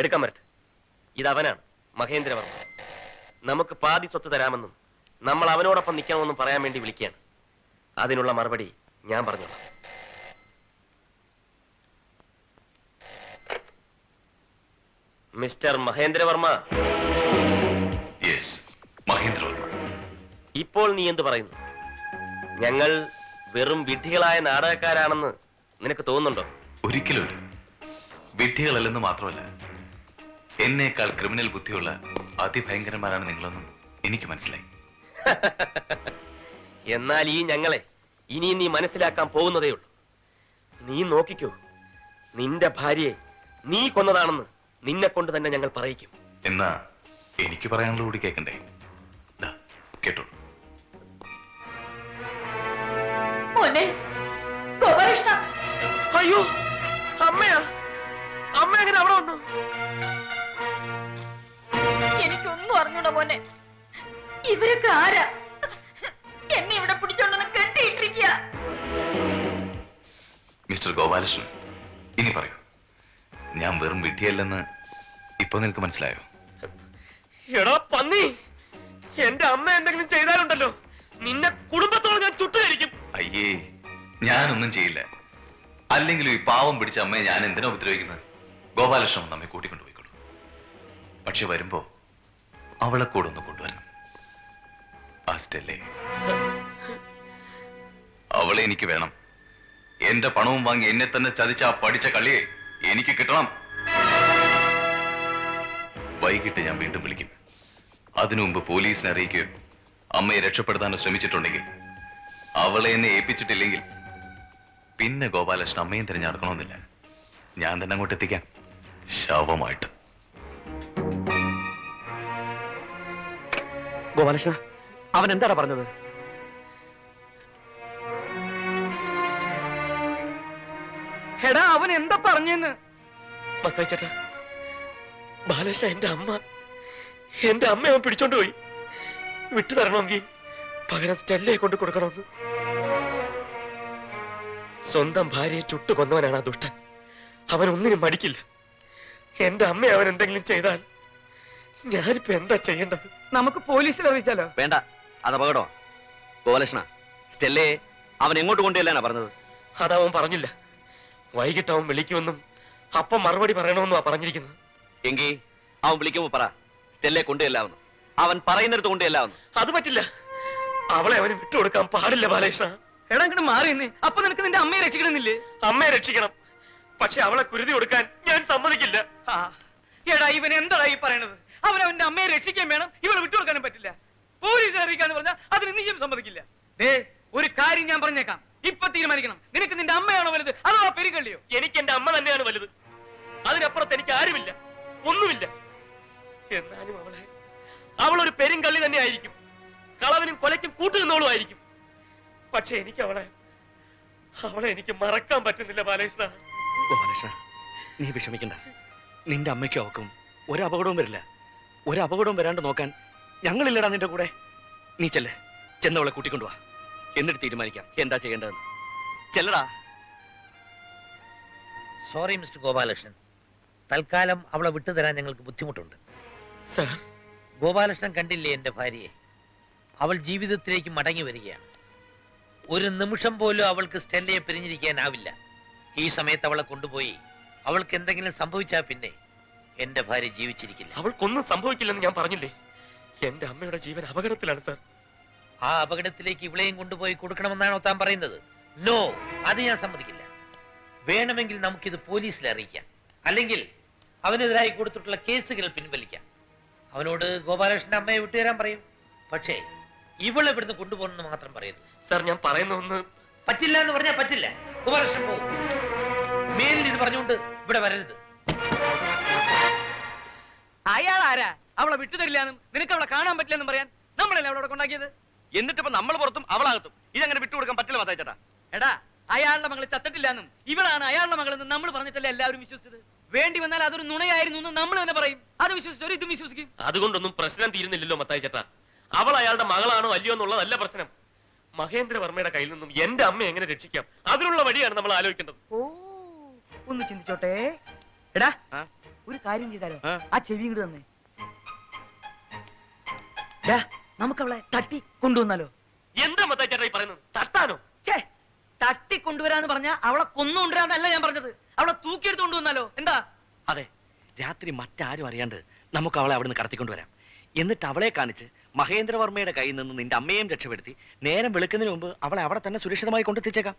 എടുക്കാൻ പറ്റ. ഇതവനാണ് മഹേന്ദ്രവർമ്മ. നമുക്ക് പാതി സ്വത്ത് തരാമെന്നും നമ്മൾ അവനോടൊപ്പം നിൽക്കാമെന്നും പറയാൻ വേണ്ടി വിളിക്കുകയാണ്. അതിനുള്ള മറുപടി ഞാൻ പറഞ്ഞോളാം. മിസ്റ്റർ മഹേന്ദ്രവർമ്മ. ഇപ്പോൾ നീ എന്ത് പറയുന്നു? ഞങ്ങൾ വെറും വിഡ്ഢികളായ നാടകക്കാരാണെന്ന് നിനക്ക് തോന്നുന്നുണ്ടോ? ഒരിക്കലും വിഡ്ഢികളല്ലെന്ന് മാത്രമല്ല, എന്നേക്കാൾ ക്രിമിനൽ ബുദ്ധിയുള്ള അതിഭയങ്കരന്മാരാണ് നിങ്ങളെന്നും എനിക്ക് മനസ്സിലായി. എന്നാൽ ഈ ഞങ്ങളെ ഇനി നീ മനസ്സിലാക്കാൻ പോകുന്നതേ ഉള്ളൂ. നീ നോക്കിക്കോ, നിന്റെ ഭാര്യയെ നീ കൊന്നതാണെന്ന് നിന്നെ കൊണ്ട് തന്നെ ഞങ്ങൾ പറയിക്കും. എന്നാ എനിക്ക് പറയാനുള്ള കൂടി കേൾക്കണ്ടേ? കേട്ടോ. അയ്യോ, അമ്മയാ? അമ്മ എങ്ങനെ അവിടെ വന്നു? എനിക്കൊന്നും അറിഞ്ഞൂടാ മോനെ. ഇവരൊക്കെ ആരാ? എന്നെ ഇവിടെ പിടിച്ചോണ്ടെന്ന് കെട്ടിയിട്ടിരിക്കുക. മിസ്റ്റർ ഗോപാലകൃഷ്ണൻ, ഇനി പറയൂ, ഞാൻ വെറും വിഡ്ഢിയല്ലെന്ന് ഇപ്പൊ നിനക്ക് മനസ്സിലായോ? എടാ പന്നി, എന്റെ അമ്മ എന്തെങ്കിലും ചെയ്താലുണ്ടല്ലോ നിന്നെ കുടുംബത്തോട് ഞാൻ ചുട്ടുകരിക്കും. അയ്യേ, ഞാനൊന്നും ചെയ്യില്ല. അല്ലെങ്കിലും ഈ പാവം പിടിച്ച അമ്മയെ ഞാൻ എന്തിനാ ഉപദ്രവിക്കുന്നത്? ഗോപാലകൃഷ്ണൻ നമ്മെ കൂട്ടിക്കൊണ്ടുപോയിക്കോളൂ. പക്ഷെ വരുമ്പോ അവളെ കൂടെ ഒന്ന് കൊണ്ടുവരണം. അവളെ എനിക്ക് വേണം. എന്റെ പണവും വാങ്ങി എന്നെ തന്നെ ചതിച്ച ആ പഠിച്ച കളിയെ എനിക്ക് കിട്ടണം. വൈകിട്ട് ഞാൻ വീണ്ടും വിളിക്കും. അതിനു മുമ്പ് പോലീസിനെ അറിയിക്കുകയോ അമ്മയെ രക്ഷപ്പെടുത്താനോ ശ്രമിച്ചിട്ടുണ്ടെങ്കിൽ, അവളെ എന്നെ ഏൽപ്പിച്ചിട്ടില്ലെങ്കിൽ പിന്നെ ഗോപാലകൃഷ്ണൻ അമ്മയും തിരഞ്ഞു നടക്കണമെന്നില്ല. ഞാൻ തന്നെ അങ്ങോട്ട് എത്തിക്കാം, ശവമായിട്ട്. ഗോപാലകൃഷ്ണ, അവൻ എന്താണ് പറഞ്ഞത്? എടാ, അവൻ എന്താ പറഞ്ഞെന്ന്? ചേട്ടാ, ബാലകൃഷ്ണ എന്റെ അമ്മ അവൻ പിടിച്ചോണ്ട് പോയി. വിട്ടു തരണമെങ്കിൽ പകരം സ്റ്റെല്ലയെ കൊണ്ട് കൊടുക്കണമെന്ന്. സ്വന്തം ഭാര്യയെ ചുട്ടു കൊന്നവനാണ് ആ ദുഷ്ടൻ. അവൻ ഒന്നിനും മടിക്കില്ല. എന്റെ അമ്മ അവൻ എന്തെങ്കിലും ചെയ്താൽ ഞാനിപ്പോ എന്താ ചെയ്യേണ്ടത്? നമുക്ക് പോലീസിൽ അറിയിച്ചാലോ? വേണ്ട, അത് അപകടോ. ഗോപാലകൃഷ്ണ, സ്റ്റെല്ലയെ അവൻ എങ്ങോട്ട് കൊണ്ടുവല്ലാനാ പറഞ്ഞത്? അതവൻ പറഞ്ഞില്ല. വൈകിട്ട് അവൻ വിളിക്കുമെന്നും അപ്പം മറുപടി പറയണമെന്നുമാ പറഞ്ഞിരിക്കുന്നത്. എങ്കിൽ അവൻ വിളിക്കുമ്പോ പറ, സ്റ്റെല്ലയെ കൊണ്ടുവല്ലാവുന്നു. അവൻ പറയുന്നിടത്ത് കൊണ്ടുവല്ലാവുന്നു. അത് പറ്റില്ല. അവളെ അവന് വിട്ടുകൊടുക്കാൻ പാടില്ല ബാലകൃഷ്ണ. എടാ, ഇങ്ങോട്ട് മാറിയെന്നേ. അപ്പൊ നിനക്ക് നിന്റെ അമ്മയെ രക്ഷിക്കണമെന്നില്ലേ? അമ്മയെ രക്ഷിക്കണം, പക്ഷെ അവളെ കുരുതി കൊടുക്കാൻ ഞാൻ സമ്മതിക്കില്ല. എടാ, ഇവൻ എന്താ ഈ പറയണത്? അവനവന്റെ അമ്മയെ രക്ഷിക്കാൻ വേണം, ഇവളെ വിട്ടുകൊടുക്കാനും പറ്റില്ല. പോലീസിൽ അറിയിക്കാന്ന് പറഞ്ഞാൽ അതിന് നീയും സമ്മതിക്കില്ല. ഒരു കാര്യം ഞാൻ പറഞ്ഞേക്കാം, ഇപ്പൊ തീരുമാനിക്കണം. നിനക്ക് നിന്റെ അമ്മയാണോ വലുത് അതോ ആ പെരുകള്ളിയോ? എനിക്ക് എന്റെ അമ്മ തന്നെയാണ് വലുത്. അതിനപ്പുറത്ത് എനിക്ക് ആരുമില്ല, ഒന്നുമില്ല. എന്നാലും അവളൊരു പെരുങ്കള്ളി തന്നെ ആയിരിക്കും. കളവിനും കൊലയ്ക്കും കൂട്ടുനിന്നോളുമായിരിക്കും. പക്ഷെ എനിക്ക് അവളെ എനിക്ക് മറക്കാൻ പറ്റുന്നില്ല ബാലകൃഷ്ണ. ഗോപാലകൃഷ്ണ, നീ വിഷമിക്കണ്ട. നിന്റെ അമ്മയ്ക്കും അവക്കും ഒരു അപകടവും വരില്ല. ഒരു അപകടവും വരാണ്ട് നോക്കാൻ ഞങ്ങളില്ലടാ നിന്റെ കൂടെ. നീ ചെന്നവളെ കൂട്ടിക്കൊണ്ടുവാ. എന്നിട്ട് തീരുമാനിക്കാം എന്താ ചെയ്യേണ്ടതെന്ന്. ചെല്ലടാ. സോറി മിസ്റ്റർ ഗോപാലകൃഷ്ണൻ, തൽക്കാലം അവളെ വിട്ടുതരാൻ ഞങ്ങൾക്ക് ബുദ്ധിമുട്ടുണ്ട്. സർ, ഗോപാലകൃഷ്ണൻ കണ്ടില്ലേ എന്റെ ഭാര്യയെ? അവൾ ജീവിതത്തിലേക്ക് മടങ്ങി വരികയാണ്. ഒരു നിമിഷം പോലും അവൾക്ക് സ്റ്റെല്ലയെ പിരിഞ്ഞിരിക്കാനാവില്ല. ഈ സമയത്ത് അവളെ കൊണ്ടുപോയി അവൾക്ക് എന്തെങ്കിലും സംഭവിച്ചാൽ പിന്നെ എന്റെ ഭാര്യ ജീവിച്ചിരിക്കില്ല. അവൾക്കൊന്നും സംഭവിക്കില്ലെന്ന് ഞാൻ പറഞ്ഞില്ലേ? എന്റെ അമ്മയുടെ ജീവൻ അപകടത്തിലാണ് സർ. ആ അപകടത്തിലേക്ക് ഇവളെയും കൊണ്ടുപോയി കൊടുക്കണമെന്നാണോ താൻ പറയുന്നത്? നോ, അത് ഞാൻ സമ്മതിക്കില്ല. വേണമെങ്കിൽ നമുക്കിത് പോലീസിൽ അറിയിക്കാം, അല്ലെങ്കിൽ അവനെതിരായി കൊടുത്തിട്ടുള്ള കേസുകൾ പിൻവലിക്കാം. അവനോട് ഗോപാലകൃഷ്ണന്റെ അമ്മയെ വിട്ടുതരാൻ പറയും. പക്ഷേ ഇവളെ ഇവിടുന്ന് കൊണ്ടുപോകണമെന്ന് മാത്രം പറയുന്നു. സർ, ഞാൻ പറയുന്ന ഒന്ന് പറ്റില്ല എന്ന് പറഞ്ഞാൽ പറ്റില്ല. ഗോപാലകൃഷ്ണൻ പോകും. മേലിൽ ഇത് പറഞ്ഞുകൊണ്ട് ഇവിടെ വരരുത്. അയാൾ ആരാ? അവളെ വിട്ടുതരില്ലാന്നും നിനക്ക് അവളെ കാണാൻ പറ്റില്ലെന്നും പറയാൻ? നമ്മളല്ലേ അവളോട് കൊണ്ടാക്കിയത്? എന്നിട്ടിപ്പോ നമ്മൾ പുറത്തും അവളാകത്തും. ഇതങ്ങനെ വിട്ടുകൊടുക്കാൻ പറ്റില്ല മത്തായിച്ചേട്ടാ. എടാ, അയാളുടെ മകള് ചത്തിട്ടില്ലാന്നും ഇവളാണ് അയാളുടെ മകളെന്ന് നമ്മൾ പറഞ്ഞിട്ടല്ലേ എല്ലാവരും വിശ്വസിച്ചത്. വേണ്ടി വന്നാൽ അതൊരു നുണയായിരുന്നു എന്ന് നമ്മൾ തന്നെ പറയും. അത് വിശ്വസിച്ചവർ ഇതും വിശ്വസിക്കും. അതുകൊണ്ടൊന്നും പ്രശ്നം തീരുന്നില്ലല്ലോ മത്തായി ചേട്ടാ. അവൾ അയാളുടെ മകളാണോ അല്ലയോ എന്നുള്ളതല്ല പ്രശ്നം. മഹേന്ദ്രവർമ്മയുടെ കയ്യിൽ നിന്നും എന്റെ അമ്മയെ എങ്ങനെ രക്ഷിക്കാം, അതിനുള്ള വഴിയാണ് നമ്മൾ ആലോചിക്കേണ്ടത്. ഓ, ഒന്ന് ചിന്തിച്ചോട്ടെ. എടാ, ഒരു കാര്യം ചെയ്താലോ? ആ. ആ ചെവി ഇങ്ങോട്ട് തന്നെ നമുക്ക് അവളെ തട്ടി കൊണ്ടുവന്നാലോ? എന്താ മത്തായി ചേട്ടാ ഈ പറയുന്നത്? തട്ടാനോ? ഛേ, തട്ടി കൊണ്ടുവരാന്ന് പറഞ്ഞാ അവളെ കൊന്നുകൊണ്ടുവരാന്നല്ല ഞാൻ പറഞ്ഞത്. അവളെ തൂക്കിയെടുത്ത് കൊണ്ടുവന്നാലോ? എന്താ? അതെ, രാത്രി മറ്റാരും അറിയാണ്ട് നമുക്ക് അവളെ അവിടുന്ന് കടത്തിക്കൊണ്ടുവരാം. എന്നിട്ട് അവളെ കാണിച്ച് മഹേന്ദ്രവർമ്മയുടെ കയ്യിൽ നിന്ന് നിന്റെ അമ്മയെയും രക്ഷപ്പെടുത്തി നേരം വെളുക്കുന്നതിന് മുമ്പ് അവളെ അവിടെ തന്നെ സുരക്ഷിതമായി കൊണ്ടെത്തിച്ചേക്കാം.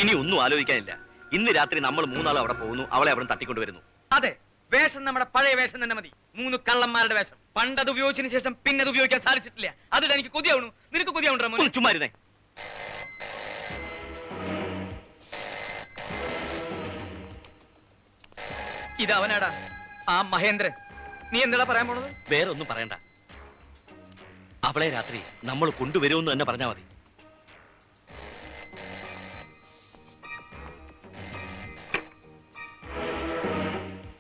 ഇനി ഒന്നും ആലോചിക്കാനില്ല. ഇന്ന് രാത്രി നമ്മൾ മൂന്നാളും അവിടെ പോകുന്നു, അവളെ അവിടെ തട്ടിക്കൊണ്ടുവരുന്നു. അതെ, വേഷം നമ്മുടെ പഴയ വേഷം തന്നെ മതി. 3 കള്ളന്മാരുടെ വേഷം. പണ്ടത് ഉപയോഗിച്ചതിന് ശേഷം പിന്നെ അത് ഉപയോഗിക്കാൻ സാധിച്ചിട്ടില്ല. അതിൽ എനിക്ക് കൊതിയാവണു. നിനക്ക് കൊതിയാവണ്ടോ? ചുമ്മാരുന്നേ. ഇതവനാടാ, ആ മഹേന്ദ്രൻ. നീ എന്താ പറയാൻ പോണത്? വേറെ ഒന്നും പറയണ്ട. അവളെ രാത്രി നമ്മൾ കൊണ്ടുവരുമെന്ന് തന്നെ പറഞ്ഞാൽ മതി.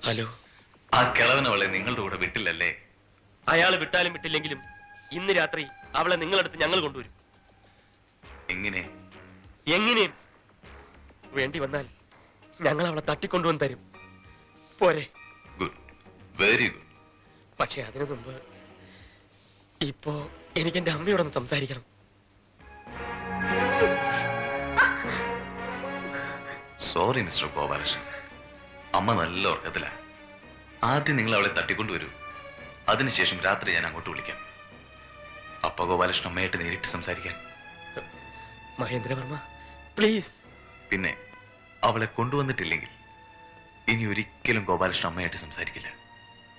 ഹലോ. ആ കിളവൻ അവളെ നിങ്ങളുടെ കൂടെ വിട്ടില്ലല്ലേ? അയാൾ വിട്ടാലും വിട്ടില്ലെങ്കിലും ഇന്ന് രാത്രി അവളെ നിങ്ങളടുത്ത് ഞങ്ങൾ കൊണ്ടുവരും. എങ്ങനെ? എങ്ങനെയും വേണ്ടി വന്നാൽ ഞങ്ങൾ അവളെ തട്ടിക്കൊണ്ടുവന്ന് തരും. പോരെ? Good, very good. പക്ഷെ അതിനു മുമ്പ് ഇപ്പോ എനിക്ക് എന്റെ അമ്മയോടൊന്ന് സംസാരിക്കണം. സോറി മിസ്റ്റർ ഗോപാലകൃഷ്ണൻ, അമ്മ നല്ല ഉറക്കത്തില. ആദ്യം നിങ്ങൾ അവളെ തട്ടിക്കൊണ്ടുവരൂ, അതിനുശേഷം രാത്രി ഞാൻ അങ്ങോട്ട് വിളിക്കാം. അപ്പ ഗോപാലകൃഷ്ണൻ അമ്മയായിട്ട് നേരിട്ട് സംസാരിക്കാൻ. മഹേന്ദ്രവർമ്മ പ്ലീസ്. പിന്നെ അവളെ കൊണ്ടുവന്നിട്ടില്ലെങ്കിൽ ഇനി ഒരിക്കലും ഗോപാലകൃഷ്ണൻ അമ്മയായിട്ട് സംസാരിക്കില്ല,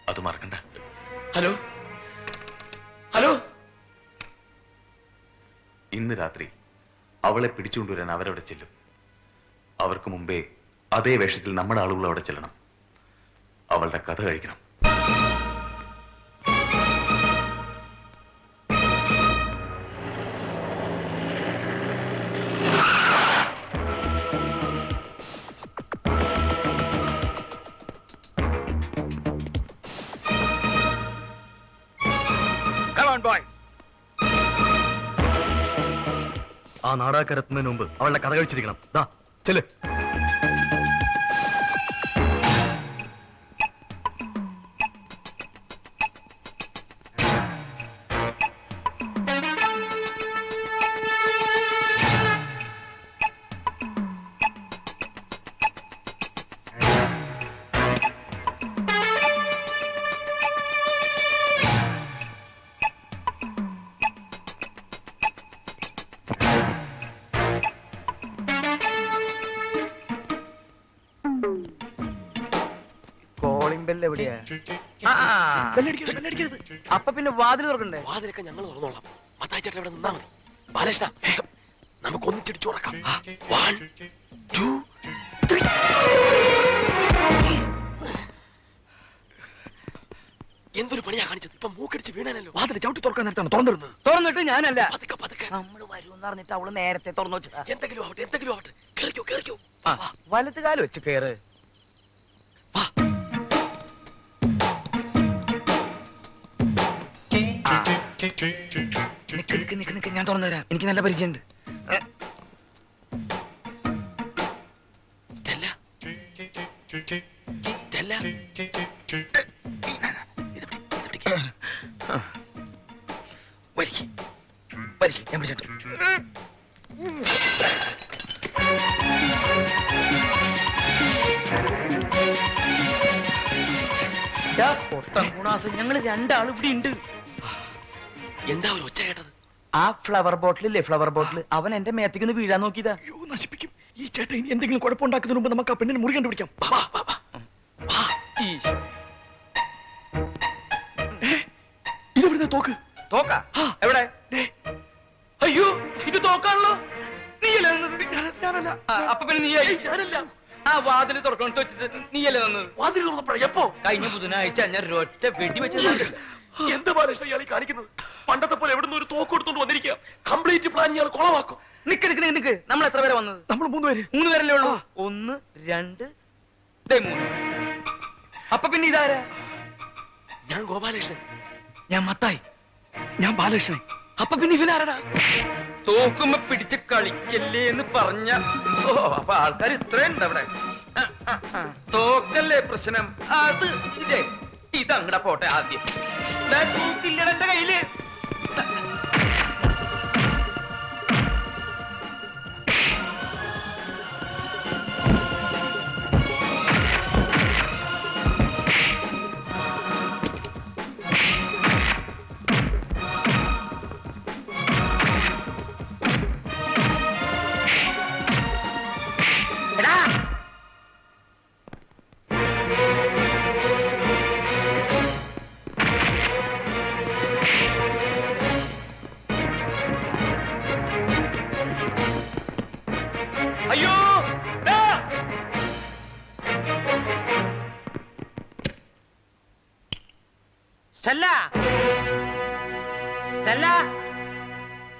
അത് മറക്കണ്ട. Hello hello. ഇന്ന് രാത്രി അവളെ പിടിച്ചുകൊണ്ടുവരാൻ അവരവിടെ ചെല്ലും. അവർക്ക് മുമ്പേ അതേ വേഷത്തിൽ നമ്മുടെ ആളുകൾ അവിടെ ചെല്ലണം. അവളുടെ കഥ കഴിക്കണം. ആ നാടകരത്തുന്നതിന് മുമ്പ് അവളുടെ കഥ കഴിച്ചിരിക്കണം. ദാ ചെല്. കോളിംഗ് ബെല്ല് എവിടെയാ? അപ്പൊ പിന്നെ വാതിൽ തുറക്കണ്ടേ? വാതിലൊക്കെ ഞങ്ങൾ തുറന്നോളാം. മത്തായി ചേട്ടൻ ഇവിടെ നിന്നാ മതി. ബാലകൃഷ്ണ, നമുക്ക് ഒന്നിച്ചിടിച്ചു തുറക്കാം. 1 2 3. എന്തൊരു പണിയാ കാണിച്ചത്? ഇപ്പൊ മൂക്കടിച്ച് വീണാനല്ലോ. വാതിൽ ചവിട്ടി തുറക്കാൻ നേരത്താണ് തുറന്നിരുന്നത്. തുറന്നിട്ട് ഞാനല്ല, പതുക്കെ പതുക്കെ. നമ്മള് വരുമെന്ന് പറഞ്ഞിട്ട് അവള് നേരത്തെ തുറന്നു വെച്ചതാ. എന്തെങ്കിലും ആവട്ടെ, എന്തെങ്കിലും ആവട്ടെ. കേറിക്കോ കേറിക്കോ. വലത്ത് കാല് വെച്ച് കേറ്. നിക്ക് ഞാൻ തുറന്നു തരാം. എനിക്ക് നല്ല പരിചയമുണ്ട്. Stella, Stella. ഞാൻ പിടിച്ചിട്ടു. ഞങ്ങള് 2 ആള് ഇവിടെ ഉണ്ട്. എന്താ ഒരു ഒച്ച കേട്ടത്? ആ ഫ്ലവർ ബോട്ടിലില്ലേ, ഫ്ലവർ ബോട്ടിൽ, അവൻ എന്റെ മേത്തേക്ക് വീഴാൻ നോക്കിയതാ. അയ്യോ, നശിപ്പിക്കും. ഈ ചേട്ടൻ ഇനി എന്തെങ്കിലും കുഴപ്പമുണ്ടാക്കുന്നതിന് മുമ്പ് നമുക്ക് ആ പെണ്ണിന് മുറി കണ്ടുപിടിക്കാം. ഇതെവിടുന്ന തോക്ക്? തോക്കാ? എവിടെ? അയ്യോ, ഇത് തോക്കാണല്ലോ. നീയല്ലേ ഞാനല്ല. അപ്പൊ പിന്നെ നീയല്ല. ആ വാതിൽ തുറക്കൊണ്ട് വെച്ചിട്ട് നീയല്ലേ തന്നത്? വാതിൽ തുറന്നപ്പോഴാ? എപ്പോ? കഴിഞ്ഞ ബുധനാഴ്ച ഞാൻ ഒരൊറ്റ വെടി വെച്ചത്. എന്താ ബാലകൃഷ്ണ ഇയാൾ കാണിക്കുന്നത്? പണ്ടത്തെ പോലെ എവിടുന്ന് ഒരു തോക്ക് എടുത്തോണ്ട് വന്നിരിക്കുക. കംപ്ലീറ്റ് പ്ലാൻ ഇയാൾ കുളമാക്കും. നിക്ക്. നമ്മൾ എത്ര പേരെ വന്നത്? നമ്മൾ 3 പേര്. 3 പേരല്ലേ ഉള്ളൂ. 1 2 3. അപ്പൊ പിന്നെ ഇതാരാ? ഞാൻ ഗോപാലകൃഷ്ണൻ. ഞാൻ മത്തായി. ഞാൻ ബാലകൃഷ്ണൻ. അപ്പൊ പിന്നെ ഇവനാരടാ? തോക്കുമ്പോ പിടിച്ച് കളിക്കല്ലേ എന്ന് പറഞ്ഞ. അപ്പൊ ആൾക്കാർ ഇത്രയുണ്ട് അവിടെ. തോക്കല്ലേ പ്രശ്നം. അത് ഇതങ്ങടെ പോട്ടെ. ആദ്യം തൂക്കില്ലട എന്റെ കയ്യില്. അയ്യോ സ്റ്റെല്ല, സ്റ്റെല്ല,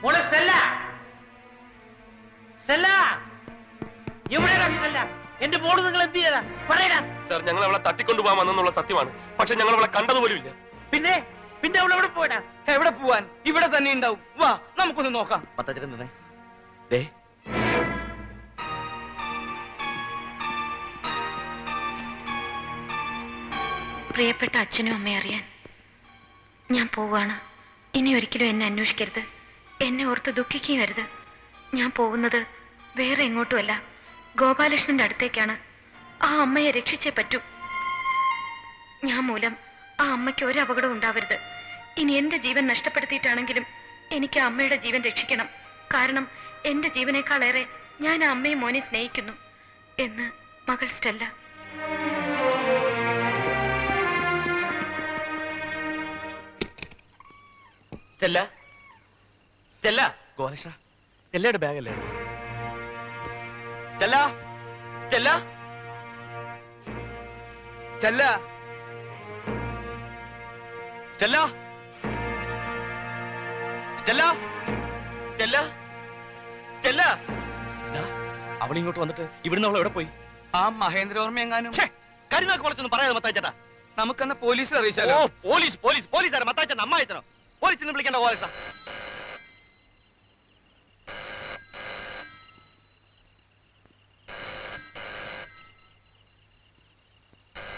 മോളെ സ്റ്റെല്ല, സ്റ്റെല്ല, എവിടെയാ സ്റ്റെല്ല? എന്റെ മോള് നിങ്ങൾ എന്ത് ചെയ്താ പറയടാ. സാർ, ഞങ്ങൾ അവളെ തട്ടിക്കൊണ്ടുപോകാൻ വന്നെന്നുള്ള സത്യമാണ്. പക്ഷെ ഞങ്ങൾ അവളെ കണ്ടതുപോലും ഇല്ല. പിന്നെ പിന്നെ അവൾ എവിടെ പോയടാ? എവിടെ പോവാൻ? ഇവിടെ തന്നെ ഉണ്ടാവും. വാ നമുക്കൊന്ന് നോക്കാം. മത്താച്ചൻ നിന്നെ ദേ പ്രിയപ്പെട്ട അച്ഛനും അമ്മയും അറിയാൻ ഞാൻ പോവാണ്. ഇനി ഒരിക്കലും എന്നെ അന്വേഷിക്കരുത്. എന്നെ ഓർത്ത് ദുഃഖിക്കുകയും അരുത്. ഞാൻ പോകുന്നത് വേറെ എങ്ങോട്ടുമല്ല, ഗോപാലകൃഷ്ണന്റെ അടുത്തേക്കാണ്. ആ അമ്മയെ രക്ഷിച്ചേ പറ്റൂ. ഞാൻ മൂലം ആ അമ്മയ്ക്ക് ഒരു അപകടം ഉണ്ടാവരുത്. ഇനി എന്റെ ജീവൻ നഷ്ടപ്പെടുത്തിയിട്ടാണെങ്കിലും എനിക്ക് ആ അമ്മയുടെ ജീവൻ രക്ഷിക്കണം. കാരണം എന്റെ ജീവനേക്കാളേറെ ഞാൻ ആ അമ്മയും മോനെ സ്നേഹിക്കുന്നു എന്ന് മകൾ സ്റ്റെല്ല. സ്റ്റെല്ല, സ്റ്റെല്ല, ഗോപാലകൃഷ്ണ, സ്റ്റെല്ലയുടെ ബാഗല്ലേ? സ്റ്റെല്ല, സ്റ്റെല്ല, സ്റ്റെല്ല, സ്റ്റെല്ല, സ്റ്റെല്ല, സ്റ്റെല്ല, സ്റ്റെല്ല. അവളിങ്ങോട്ട് വന്നിട്ട് ഇവിടുന്ന് അവൾ എവിടെ പോയി? ആ മഹേന്ദ്രവർമ്മ എങ്ങാനും കരുനാക്ക് വളച്ചൊന്നും പറയാതെ മത്താച്ചേട്ടാ. നമുക്കെന്നാ പോലീസിൽ അറിയിച്ചാലോ? ഓ, പോലീസ് പോലീസ് പോലീസാണ് മത്താച്ചൻ. അമ്മ അയച്ചനോ? പോലീസിന് വിളിക്കേണ്ട ഗോപാലകൃഷ്ണ.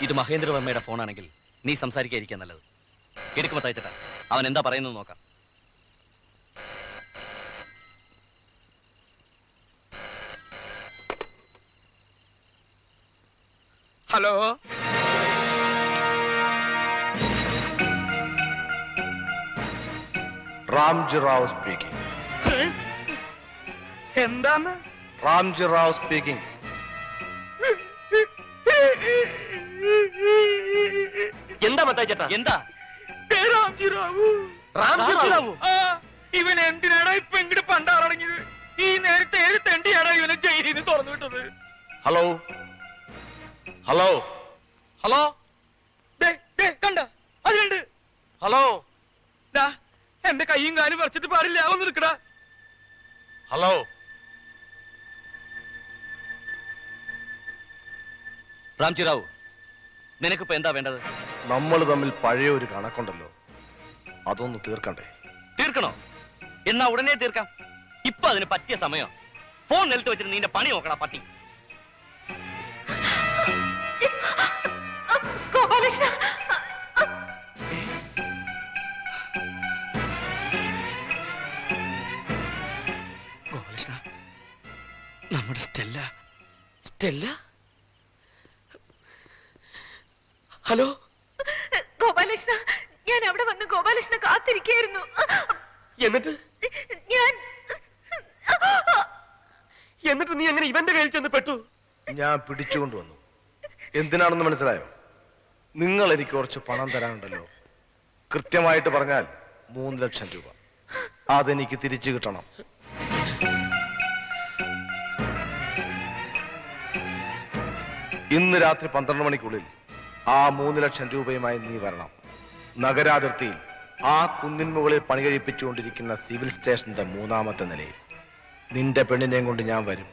ഇത് മഹേന്ദ്രവർമ്മയുടെ ഫോണാണെങ്കിൽ നീ സംസാരിക്കാതിരിക്കാൻ നല്ലത്. എടുക്കുമ്പോ തയ്ച്ചിട്ടാ അവൻ എന്താ പറയുന്നത് നോക്കാം. Hello, Ramji Rao speaking. എന്താന്ന്? റാംജി റാവു സ്പീക്കിംഗ്. എന്താ മത്തായി ചേട്ടാ? എന്താ രാംജിറാവു. റാംജിറാവു? ആ, ഇവൻ എന്തിനാണ് ഇപ്പൊ ഇങ്ങോട്ട് പണ്ടാറടങ്ങിയത്? ഈ നേരത്തെ ഏത് തെണ്ടിയാണ് ഇവനെ ജയിലിൽ നിന്ന് തുറന്നു വിട്ടത്? ഹലോ ഹലോ ഹലോ കണ്ട അതിലുണ്ട്. ഹലോ എന്റെ കൈയും കാലും പറിച്ചിട്ട് പാടില്ല. ഒന്ന് നിൽക്കടാ. ഹലോ. റാംജി റാവു, നിനക്കിപ്പോ എന്താ വേണ്ടത്? നമ്മൾ തമ്മിൽ പഴയ ഒരു കണക്കുണ്ടല്ലോ, അതൊന്ന് തീർക്കണ്ടേ? തീർക്കണോ? എന്നാ ഉടനെ തീർക്കാം. ഇപ്പൊ അതിന് പറ്റിയ സമയം. ഫോൺ നിലത്ത് വെച്ചിട്ട് നിന്റെ പണി നോക്കടാ പട്ടി. ഗോപാലകൃഷ്ണ, ഗോപാലകൃഷ്ണ, നമ്മുടെ സ്റ്റെല്ല. സ്റ്റെല്ല? ഹലോ ഗോപാലകൃഷ്ണ, ഞാൻ അവിടെ വന്ന് ഗോപാലകൃഷ്ണ കാത്തിരിക്കായിരുന്നു. എന്നിട്ട് നീ എങ്ങനെ ഇവന്റെ കയ്യിൽ ചെന്ന് പെട്ടു? ഞാൻ പിടിച്ചുകൊണ്ടുവന്നു. എന്തിനാണെന്ന് മനസ്സിലായോ? നിങ്ങൾ എനിക്ക് കുറച്ച് പണം തരാനുണ്ടല്ലോ. കൃത്യമായിട്ട് പറഞ്ഞാൽ 3 ലക്ഷം രൂപ. അതെനിക്ക് തിരിച്ചു കിട്ടണം. ഇന്ന് രാത്രി 12 മണിക്കുള്ളിൽ ആ 3 ലക്ഷം രൂപയുമായി നീ വരണം. നഗരാതിർത്തിയിൽ ആ കുന്നിൻ മുകളിൽ പണി കഴിപ്പിച്ചുകൊണ്ടിരിക്കുന്ന സിവിൽ സ്റ്റേഷന്റെ 3ാമത്തെ നിലയിൽ നിന്റെ പെണ്ണിനെയും കൊണ്ട് ഞാൻ വരും.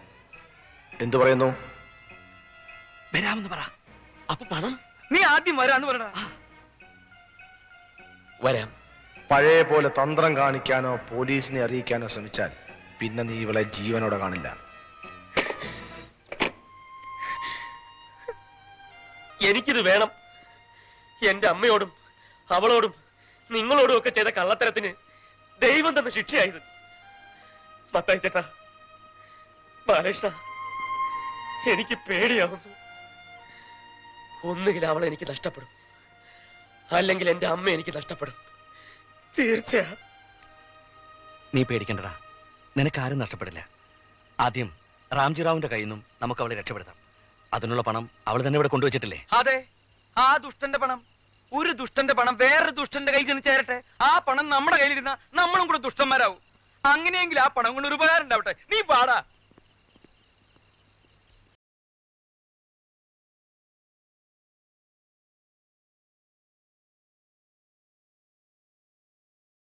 എന്തു പറയുന്നു? വരാമെന്ന് പറ. അപ്പൊ പണം? നീ ആദ്യം വരാന്ന് പറയടാ. വരാം. പഴയ പോലെ തന്ത്രം കാണിക്കാനോ പോലീസിനെ അറിയിക്കാനോ ശ്രമിച്ചാൽ പിന്നെ നീ ഇവളെ ജീവനോടെ കാണില്ല. എനിക്കിത് വേണം. എന്റെ അമ്മയോടും അവളോടും നിങ്ങളോടും ഒക്കെ ചെയ്ത കള്ളത്തരത്തിന് ദൈവം തന്ന ശിക്ഷയായത്. മത്തായി ചേട്ടാ, ബാലകൃഷ്ണ, എനിക്ക് പേടിയാവുന്നു. ഒന്നുകിൽ അവളെ എനിക്ക് നഷ്ടപ്പെടും, അല്ലെങ്കിൽ എന്റെ അമ്മ എനിക്ക് നഷ്ടപ്പെടും. തീർച്ചയാ. നീ പേടിക്കണ്ടടാ, നിനക്കാരും നഷ്ടപ്പെടില്ല. ആദ്യം റാംജിറാവുന്റെ കയ്യിൽ നിന്നും നമുക്ക് അവളെ രക്ഷപ്പെടുത്താം. അതിനുള്ള പണം അവൾ തന്നെ ഇവിടെ കൊണ്ടുവച്ചിട്ടില്ലേ? അതെ, ആ ദുഷ്ടന്റെ പണം. ഒരു ദുഷ്ടന്റെ പണം വേറൊരു ദുഷ്ടന്റെ കയ്യിൽ ചെന്ന് ചേരട്ടെ. ആ പണം നമ്മുടെ കയ്യിലിരുന്ന നമ്മളും കൂടെ ദുഷ്ടന്മാരാവും. അങ്ങനെയെങ്കിൽ ആ പണം കൊണ്ട് ഒരു ഉപകാരം ഉണ്ടാവട്ടെ. നീ പാടാ.